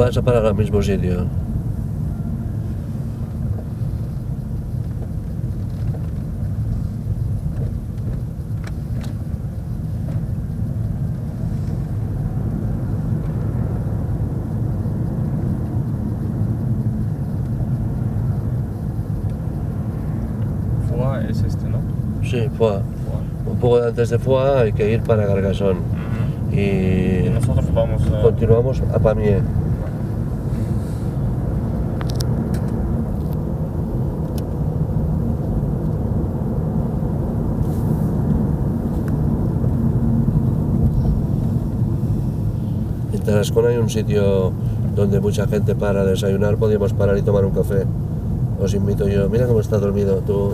vas a parar al mismo sitio. Foix es este, ¿no? Sí, Foix. Foix. Un poco antes de Foix hay que ir para Carcassonne. Y Y nosotros vamos a... continuamos a Pamiers. En Tarascón hay un sitio donde mucha gente para a desayunar, podríamos parar y tomar un café. Os invito yo. Mira cómo está dormido tú.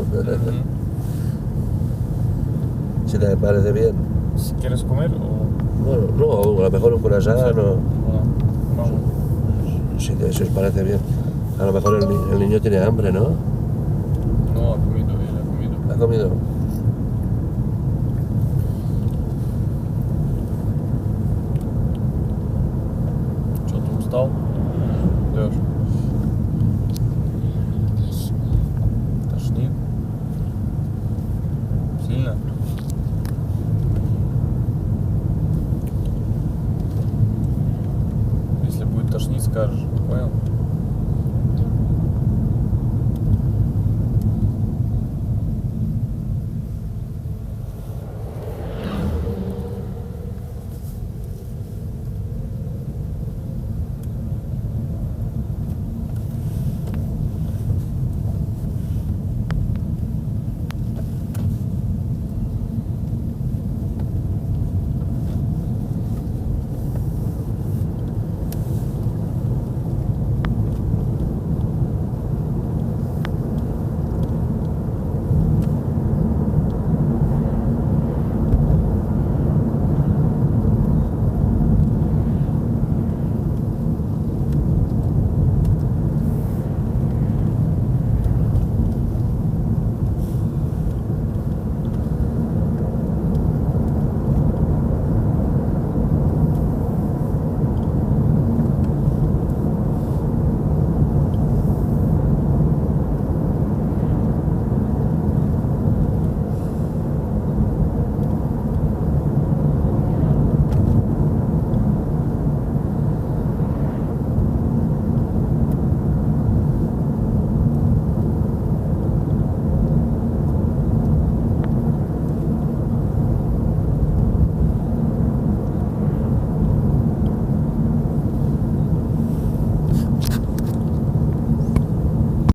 Si te parece bien. Si quieres comer o... Bueno, no, a lo mejor un croissant o... Vamos. Si os parece bien. A lo mejor el niño tiene hambre, ¿no? No, ha comido, él ha comido. ¿Ha comido? Что ты устал? Лёш? Тошнит? Сильно? Если будет тошнить, скажешь, понял?